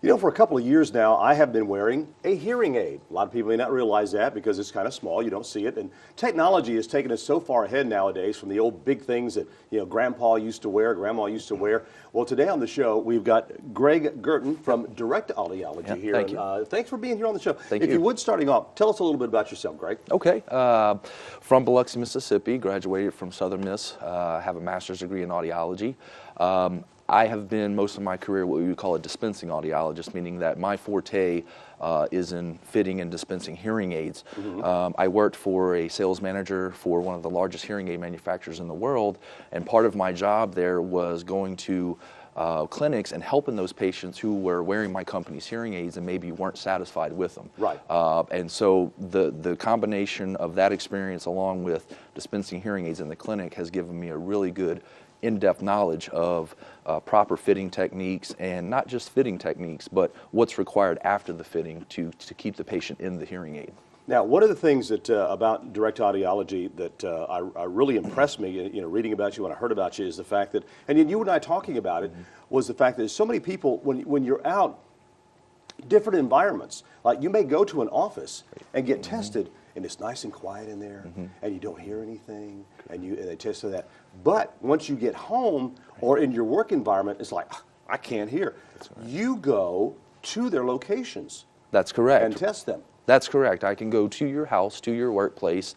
You know, for a couple of years now, I have been wearing a hearing aid. A lot of people may not realize that because it's kind of small, you don't see it. And technology has taken us so far ahead nowadays from the old big things that, Grandpa used to wear, Grandma used to wear. Well, today on the show, we've got Greg Girton from Direct Audiology here. Thank you. Thanks for being here on the show. Thank you. you. If you would, starting off, tell us a little bit about yourself, Greg. Okay. From Biloxi, Mississippi, graduated from Southern Miss. I have a master's degree in audiology. I have been most of my career what we would call a dispensing audiologist, meaning that my forte is in fitting and dispensing hearing aids. I worked for a sales manager for one of the largest hearing aid manufacturers in the world, and part of my job there was going to clinics and helping those patients who were wearing my company's hearing aids and maybe weren't satisfied with them. Right. And so the combination of that experience along with dispensing hearing aids in the clinic has given me a really good in-depth knowledge of proper fitting techniques, and not just fitting techniques, but what's required after the fitting to keep the patient in the hearing aid. Now, one of the things that about Direct Audiology that I really impressed me, reading about you when I heard about you, is the fact that, and you and I talking about it, was the fact that so many people, when you're out, different environments, like you may go to an office and get tested, and it's nice and quiet in there, and you don't hear anything, and they test for that. But once you get home or in your work environment, it's like, I can't hear. That's right. You go to their locations. That's correct. And test them. That's correct. I can go to your house, to your workplace,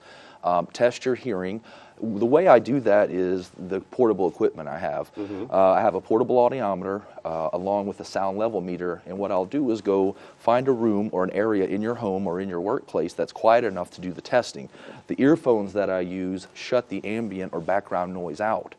test your hearing. The way I do that is the portable equipment I have. I have a portable audiometer along with a sound level meter, and what I'll do is go find a room or an area in your home or in your workplace that's quiet enough to do the testing. The earphones that I use shut the ambient or background noise out.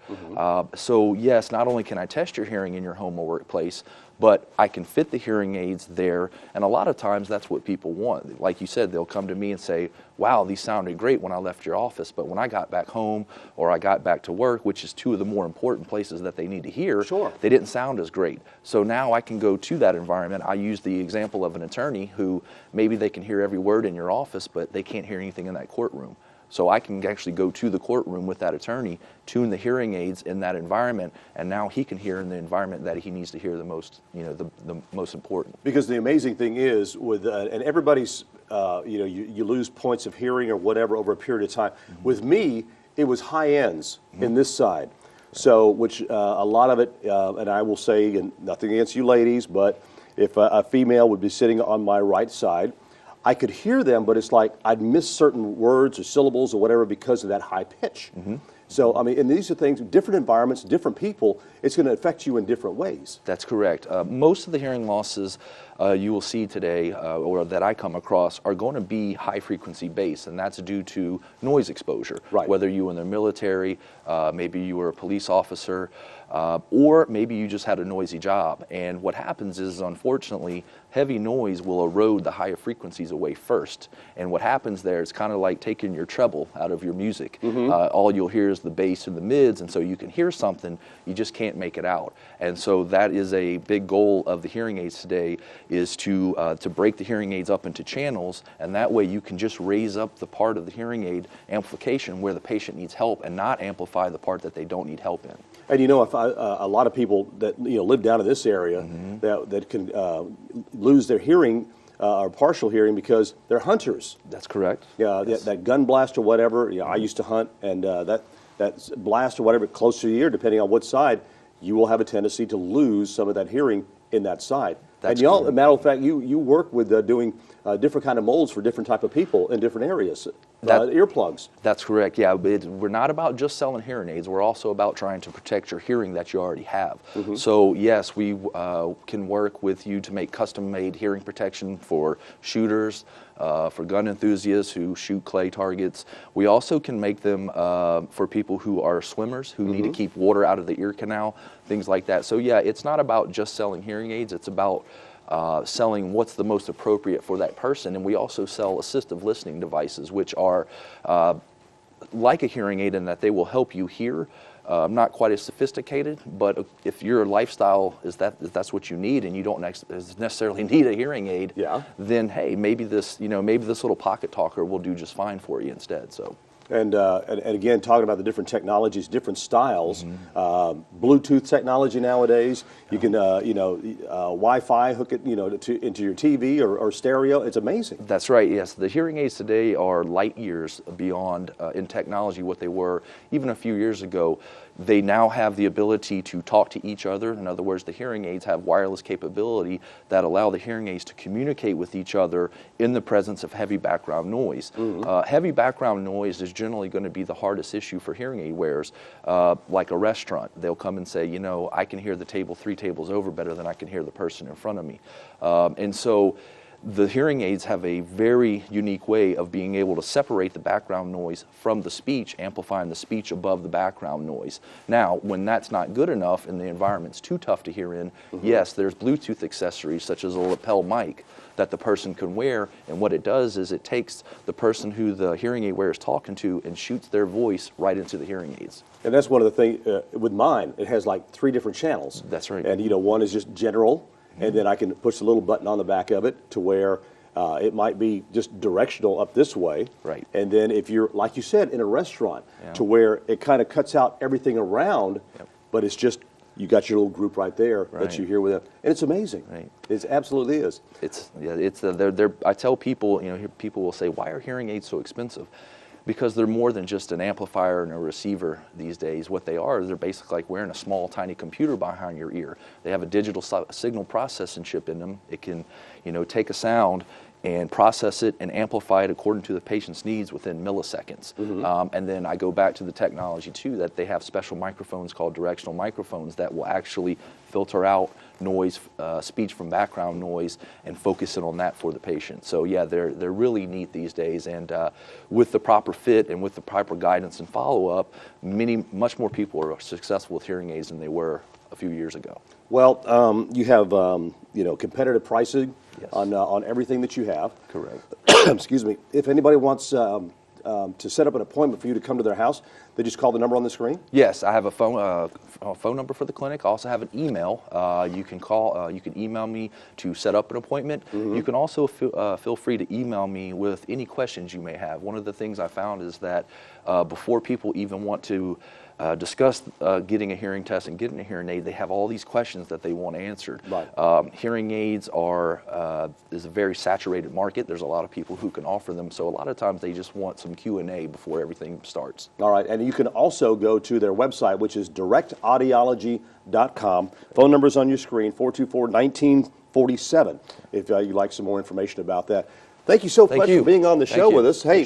So yes, not only can I test your hearing in your home or workplace, but I can fit the hearing aids there, and a lot of times that's what people want. Like you said, they'll come to me and say, wow, these sounded great when I left your office, but when I got back home or I got back to work, which is two of the more important places that they need to hear, they didn't sound as great. So now I can go to that environment. I use the example of an attorney who maybe they can hear every word in your office, but they can't hear anything in that courtroom. So I can actually go to the courtroom with that attorney, tune the hearing aids in that environment, and now he can hear in the environment that he needs to hear the most, the most important. Because the amazing thing is, with and everybody's, you lose points of hearing or whatever over a period of time. With me, it was high ends in this side. So, which a lot of it, and I will say, and nothing against you ladies, but if a female would be sitting on my right side, I could hear them, but it's like I'd miss certain words or syllables or whatever because of that high pitch. So, I mean, and these are things, different environments, different people, it's going to affect you in different ways. That's correct. Most of the hearing losses you will see today, or that I come across, are going to be high frequency based, and that's due to noise exposure. Right. Whether you were in the military, maybe you were a police officer, or maybe you just had a noisy job. And what happens is, unfortunately, heavy noise will erode the higher frequencies away first. And what happens there is kind of like taking your treble out of your music. All you'll hear is the bass and the mids, and so you can hear something, you just can't make it out. And so that is a big goal of the hearing aids today, is to break the hearing aids up into channels, and that way you can just raise up the part of the hearing aid amplification where the patient needs help and not amplify the part that they don't need help in. And if a lot of people that live down in this area that can lose their hearing or partial hearing because they're hunters. That's correct. Yeah, that gun blast or whatever. I used to hunt, and that blast or whatever close to the ear, depending on what side, you will have a tendency to lose some of that hearing in that side. That's and as a matter of fact, you work with doing different kind of molds for different type of people in different areas. Earplugs. That's correct. Yeah, we're not about just selling hearing aids. We're also about trying to protect your hearing that you already have. So yes, we can work with you to make custom-made hearing protection for shooters, for gun enthusiasts who shoot clay targets. We also can make them for people who are swimmers, who need to keep water out of the ear canal, things like that. So yeah, it's not about just selling hearing aids. It's about selling what's the most appropriate for that person. And we also sell assistive listening devices, which are like a hearing aid in that they will help you hear. Not quite as sophisticated, but if your lifestyle is that's what you need, and you don't necessarily need a hearing aid, then hey, maybe this little pocket talker will do just fine for you instead. So. And again, talking about the different technologies, different styles, Bluetooth technology nowadays. You can, Wi-Fi hook it, into your TV or stereo. It's amazing. That's right. Yes, the hearing aids today are light years beyond in technology what they were even a few years ago. They now have the ability to talk to each other. In other words, the hearing aids have wireless capability that allow the hearing aids to communicate with each other in the presence of heavy background noise. Heavy background noise is generally going to be the hardest issue for hearing aid wearers. Like a restaurant, they'll come and say, I can hear the table 3 tables over better than I can hear the person in front of me. And so the hearing aids have a very unique way of being able to separate the background noise from the speech, amplifying the speech above the background noise. Now, when that's not good enough and the environment's too tough to hear in, yes, there's Bluetooth accessories such as a lapel mic that the person can wear, and what it does is it takes the person who the hearing aid wearer is talking to and shoots their voice right into the hearing aids. And that's one of the things, with mine, it has like 3 different channels. That's right. And one is just general, and then I can push a little button on the back of it to where it might be just directional up this way. Right. And then if you're, like you said, in a restaurant, to where it kind of cuts out everything around, but it's just, you got your little group right there that you hear with it. And it's amazing. Right. It absolutely is. I tell people, people will say, why are hearing aids so expensive? Because they're more than just an amplifier and a receiver these days. What they are, they're basically like wearing a small, tiny computer behind your ear. They have a digital signal processing chip in them. It can, take a sound and process it and amplify it according to the patient's needs within milliseconds. And then I go back to the technology too, that they have special microphones called directional microphones that will actually filter out noise, speech from background noise, and focus in on that for the patient. So yeah, they're really neat these days, and with the proper fit and with the proper guidance and follow-up, much more people are successful with hearing aids than they were a few years ago. Well, you have competitive pricing on everything that you have. Correct. Excuse me. If anybody wants to set up an appointment for you to come to their house, they just call the number on the screen? Yes, I have a phone number for the clinic. I also have an email. You can call. You can email me to set up an appointment. You can also feel free to email me with any questions you may have. One of the things I found is that before people even want to discuss getting a hearing test and getting a hearing aid, they have all these questions that they want answered. Right. Hearing aids is a very saturated market. There's a lot of people who can offer them, so a lot of times they just want some Q&A before everything starts. All right, and you can also go to their website, which is directaudiology.com. Phone number's on your screen, 424-1947, if you'd like some more information about that. Thank you so much for being on the show with us. Hey,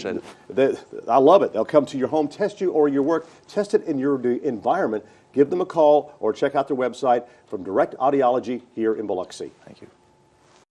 I love it. They'll come to your home, test you or your work, test it in your environment. Give them a call or check out their website from Direct Audiology here in Biloxi. Thank you.